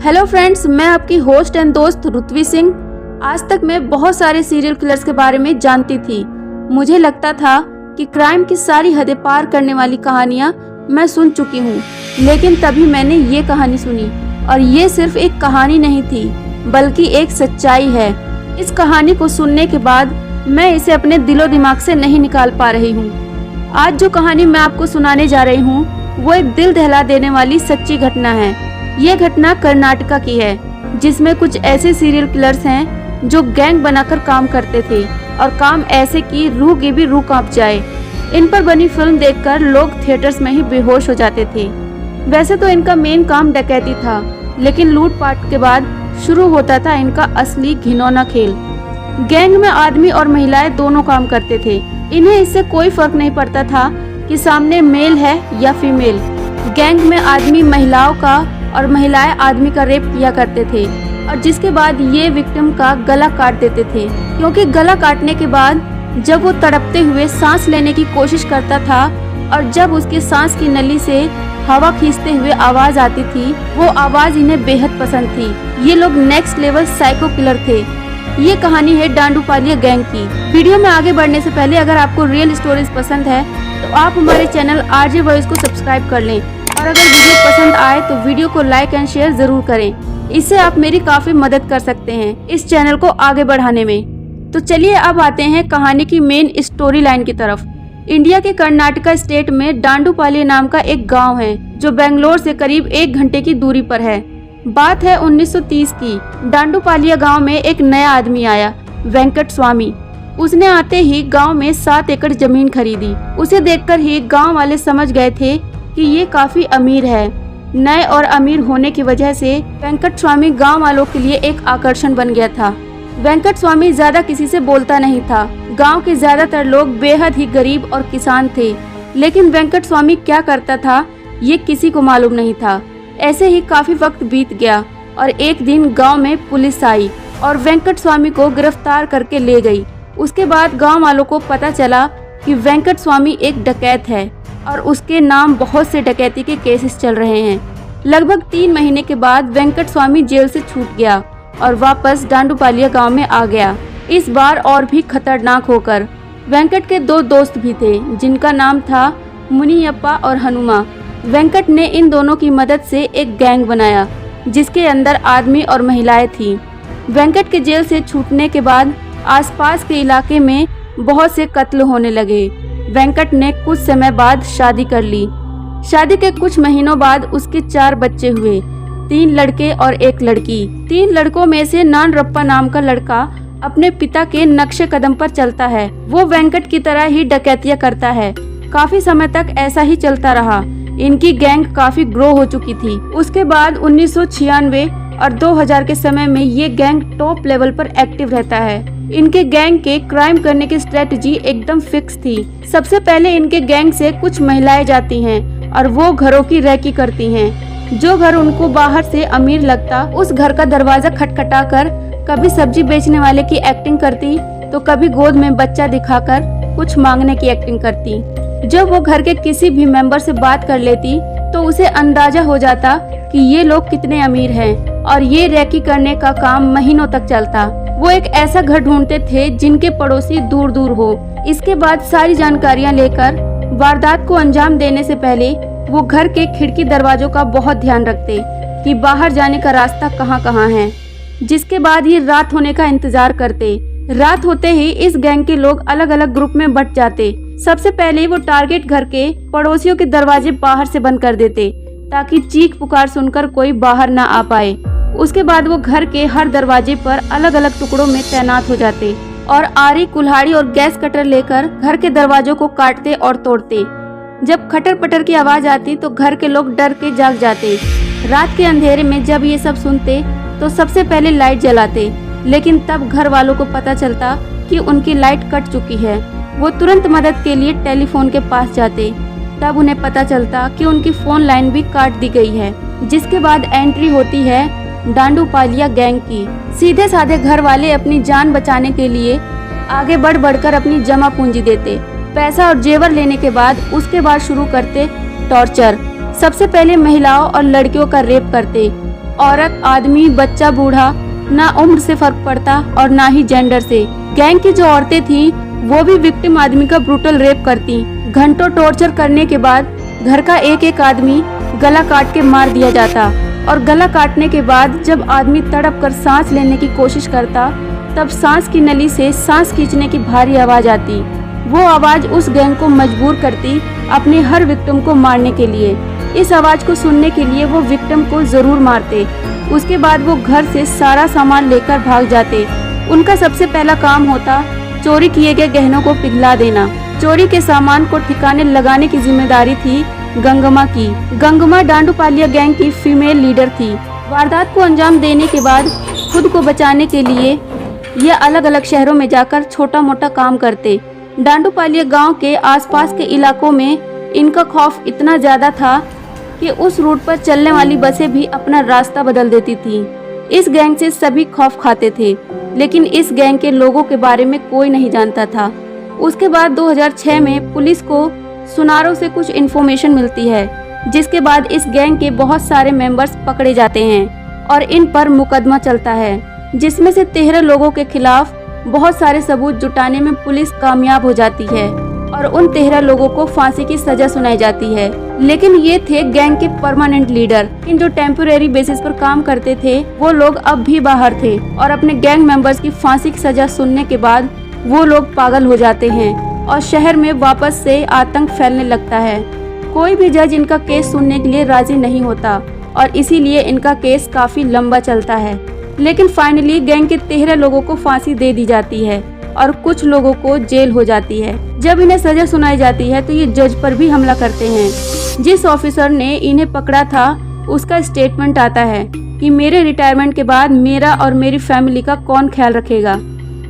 Hello friends, मैं आपकी host and दोस्त रुतवी सिंह। आज तक मैं बहुत सारे सीरियल किलर्स के बारे में जानती थी। मुझे लगता था कि क्राइम की सारी हदें पार करने वाली कहानियां मैं सुन चुकी हूं, लेकिन तभी मैंने ये कहानी सुनी और ये सिर्फ एक कहानी नहीं थी बल्कि एक सच्चाई है। इस कहानी को सुनने के बाद मैं इसे अपने दिलो दिमाग से नहीं निकाल पा रही हूँ। आज जो कहानी मैं आपको सुनाने जा रही हूँ वो एक दिल दहला देने वाली सच्ची घटना है। ये घटना कर्नाटका की है, जिसमें कुछ ऐसे सीरियल किलर्स हैं जो गैंग बनाकर काम करते थे और काम ऐसे कि रूह की भी रूह कांप जाए। इन पर बनी फिल्म देखकर लोग थिएटर्स में ही बेहोश हो जाते थे। वैसे तो इनका मेन काम डकैती था, लेकिन लूटपाट के बाद शुरू होता था इनका असली घिनौना खेल। गैंग में आदमी और महिलाएं दोनों काम करते थे। इन्हें इससे कोई फर्क नहीं पड़ता था कि सामने मेल है या फीमेल। गैंग में आदमी महिलाओं का और महिलाएं आदमी का रेप किया करते थे और जिसके बाद ये विक्टिम का गला काट देते थे, क्योंकि गला काटने के बाद जब वो तड़पते हुए सांस लेने की कोशिश करता था और जब उसके सांस की नली से हवा खींचते हुए आवाज आती थी, वो आवाज इन्हें बेहद पसंद थी। ये लोग नेक्स्ट लेवल साइको किलर थे। ये कहानी है डांडूपालिया गैंग की। वीडियो में आगे बढ़ने से पहले अगर आपको रियल स्टोरीज पसंद है तो आप हमारे चैनल आरजे वॉइस को सब्सक्राइब कर लें और अगर वीडियो पसंद आए तो वीडियो को लाइक एंड शेयर जरूर करें। इससे आप मेरी काफी मदद कर सकते हैं इस चैनल को आगे बढ़ाने में। तो चलिए अब आते हैं कहानी की मेन स्टोरी लाइन की तरफ। इंडिया के कर्नाटका स्टेट में डांडूपालिया नाम का एक गांव है जो बेंगलोर से करीब 1 घंटे की दूरी पर है। बात है 1930 की। डांडूपालिया गांव में एक नया आदमी आया, वेंकट स्वामी। उसने आते ही गांव में 7 एकड़ जमीन खरीदी। उसे देखकर ही गांव वाले समझ गए थे कि ये काफी अमीर है। नए और अमीर होने की वजह से वेंकट स्वामी गांव वालों के लिए एक आकर्षण बन गया था। वेंकट स्वामी ज्यादा किसी से बोलता नहीं था। गांव के ज्यादातर लोग बेहद ही गरीब और किसान थे, लेकिन वेंकट स्वामी क्या करता था ये किसी को मालूम नहीं था। ऐसे ही काफी वक्त बीत गया और एक दिन गांव में पुलिस आई और वेंकट स्वामी को गिरफ्तार करके ले गई। उसके बाद गांव वालों को पता चला कि वेंकट स्वामी एक डकैत है और उसके नाम बहुत से डकैती के केसेस चल रहे हैं। लगभग 3 महीने के बाद वेंकट स्वामी जेल से छूट गया और वापस डांडूपालिया गांव में आ गया, इस बार और भी खतरनाक होकर। वेंकट के 2 दोस्त भी थे जिनका नाम था मुनियप्पा और हनुमा। वेंकट ने इन दोनों की मदद से एक गैंग बनाया जिसके अंदर आदमी और महिलाएं थीं। वेंकट के जेल से छूटने के बाद आसपास के इलाके में बहुत से कत्ल होने लगे। वेंकट ने कुछ समय बाद शादी कर ली। शादी के कुछ महीनों बाद उसके 4 बच्चे हुए, 3 लड़के और 1 लड़की। 3 लड़कों में से नानरप्पा नाम का लड़का अपने पिता के नक्शे कदम पर चलता है। वो वेंकट की तरह ही डकैतियां करता है। काफी समय तक ऐसा ही चलता रहा। इनकी गैंग काफी ग्रो हो चुकी थी। उसके बाद 1996 और 2000 के समय में ये गैंग टॉप लेवल पर एक्टिव रहता है। इनके गैंग के क्राइम करने की स्ट्रेटजी एकदम फिक्स थी। सबसे पहले इनके गैंग से कुछ महिलाएं जाती हैं और वो घरों की रैकी करती हैं। जो घर उनको बाहर से अमीर लगता, उस घर का दरवाजा खटखटाकर कभी सब्जी बेचने वाले की एक्टिंग करती तो कभी गोद में बच्चा दिखाकर कुछ मांगने की एक्टिंग करती। जब वो घर के किसी भी मेंबर से बात कर लेती तो उसे अंदाजा हो जाता कि ये लोग कितने अमीर हैं और ये रैकी करने का काम महीनों तक चलता। वो एक ऐसा घर ढूंढते थे जिनके पड़ोसी दूर दूर हो। इसके बाद सारी जानकारियां लेकर वारदात को अंजाम देने से पहले वो घर के खिड़की दरवाजों का बहुत ध्यान रखते कि बाहर जाने का रास्ता कहाँ कहाँ है। जिसके बाद ये रात होने का इंतजार करते। रात होते ही इस गैंग के लोग अलग अलग ग्रुप में बंट जाते। सबसे पहले वो टारगेट घर के पड़ोसियों के दरवाजे बाहर से बंद कर देते ताकि चीख पुकार सुनकर कोई बाहर ना आ पाए। उसके बाद वो घर के हर दरवाजे पर अलग अलग टुकड़ों में तैनात हो जाते और आरी, कुल्हाड़ी और गैस कटर लेकर घर के दरवाजों को काटते और तोड़ते। जब खटर पटर की आवाज आती तो घर के लोग डर के जाग जाते। रात के अंधेरे में जब ये सब सुनते तो सबसे पहले लाइट जलाते, लेकिन तब घर वालों को पता चलता कि उनकी लाइट कट चुकी है। वो तुरंत मदद के लिए टेलीफोन के पास जाते। तब उन्हें पता चलता कि उनकी फोन लाइन भी काट दी गई है। जिसके बाद एंट्री होती है डांडूपालिया गैंग की। सीधे साधे घर वाले अपनी जान बचाने के लिए आगे बढ़ बढ़कर अपनी जमा पूंजी देते। पैसा और जेवर लेने के बाद उसके बाद शुरू करते टॉर्चर। सबसे पहले महिलाओं और लड़कियों का रेप करते, औरत, आदमी, बच्चा, बूढ़ा, ना उम्र से फर्क पड़ता और ना ही जेंडर से। गैंग की जो औरतें थी वो भी विक्टिम आदमी का ब्रूटल रेप करती। घंटों टॉर्चर करने के बाद घर का एक एक आदमी गला काट के मार दिया जाता और गला काटने के बाद जब आदमी तड़प कर सांस लेने की कोशिश करता तब सांस की नली से सांस खींचने की भारी आवाज आती। वो आवाज उस गैंग को मजबूर करती अपने हर विक्टिम को मारने के लिए। इस आवाज को सुनने के लिए वो विक्टिम को जरूर मारते। उसके बाद वो घर से सारा सामान लेकर भाग जाते। उनका सबसे पहला काम होता चोरी किए गए गहनों को पिघला देना। चोरी के सामान को ठिकाने लगाने की जिम्मेदारी थी गंगम्मा की। गंगम्मा डांडूपालिया गैंग की फीमेल लीडर थी। वारदात को अंजाम देने के बाद खुद को बचाने के लिए ये अलग अलग शहरों में जाकर छोटा मोटा काम करते। डांडूपालिया गांव के आसपास के इलाकों में इनका खौफ इतना ज्यादा था कि उस रूट पर चलने वाली बसें भी अपना रास्ता बदल देती थी। इस गैंग से सभी खौफ खाते थे, लेकिन इस गैंग के लोगों के बारे में कोई नहीं जानता था। उसके बाद 2006 में पुलिस को सुनारो से कुछ इन्फॉर्मेशन मिलती है, जिसके बाद इस गैंग के बहुत सारे मेंबर्स पकड़े जाते हैं और इन पर मुकदमा चलता है, जिसमें से 13 लोगों के खिलाफ बहुत सारे सबूत जुटाने में पुलिस कामयाब हो जाती है और उन 13 लोगों को फांसी की सजा सुनाई जाती है। लेकिन ये थे गैंग के परमानेंट लीडर। इन जो टेम्पोरेरी बेसिस पर काम करते थे वो लोग अब भी बाहर थे और अपने गैंग मेंबर्स की फांसी की सजा सुनने के बाद वो लोग पागल हो जाते हैं और शहर में वापस से आतंक फैलने लगता है। कोई भी जज इनका केस सुनने के लिए राजी नहीं होता और इसीलिए इनका केस काफी लंबा चलता है। लेकिन फाइनली गैंग के 13 लोगों को फांसी दे दी जाती है और कुछ लोगों को जेल हो जाती है। जब इन्हें सजा सुनाई जाती है तो ये जज पर भी हमला करते हैं। जिस ऑफिसर ने इन्हें पकड़ा था उसका स्टेटमेंट आता है कि मेरे रिटायरमेंट के बाद मेरा और मेरी फैमिली का कौन ख्याल रखेगा।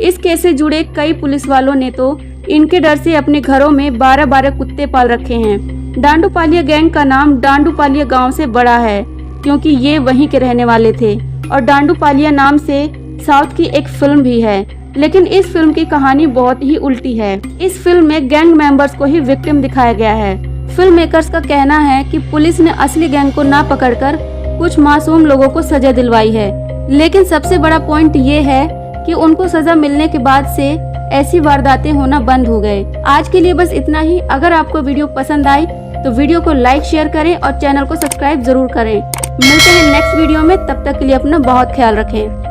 इस केस से जुड़े कई पुलिस वालों ने तो इनके डर से अपने घरों में 12-12 कुत्ते पाल रखे हैं। डांडूपालिया गैंग का नाम डांडूपालिया गांव से बड़ा है क्योंकि ये वहीं के रहने वाले थे और डांडूपालिया नाम से साउथ की एक फिल्म भी है। लेकिन इस फिल्म की कहानी बहुत ही उल्टी है। इस फिल्म में गैंग मेंबर्स को ही विक्टिम दिखाया गया है। फिल्म मेकर्स का कहना है कि पुलिस ने असली गैंग को ना पकड़कर कुछ मासूम लोगों को सजा दिलवाई है। लेकिन सबसे बड़ा पॉइंट ये है कि उनको सजा मिलने के बाद से ऐसी वारदातें होना बंद हो गए। आज के लिए बस इतना ही। अगर आपको वीडियो पसंद आई तो वीडियो को लाइक शेयर करें और चैनल को सब्सक्राइब जरूर करें। मिलते हैं नेक्स्ट वीडियो में, तब तक के लिए अपना बहुत ख्याल रखें।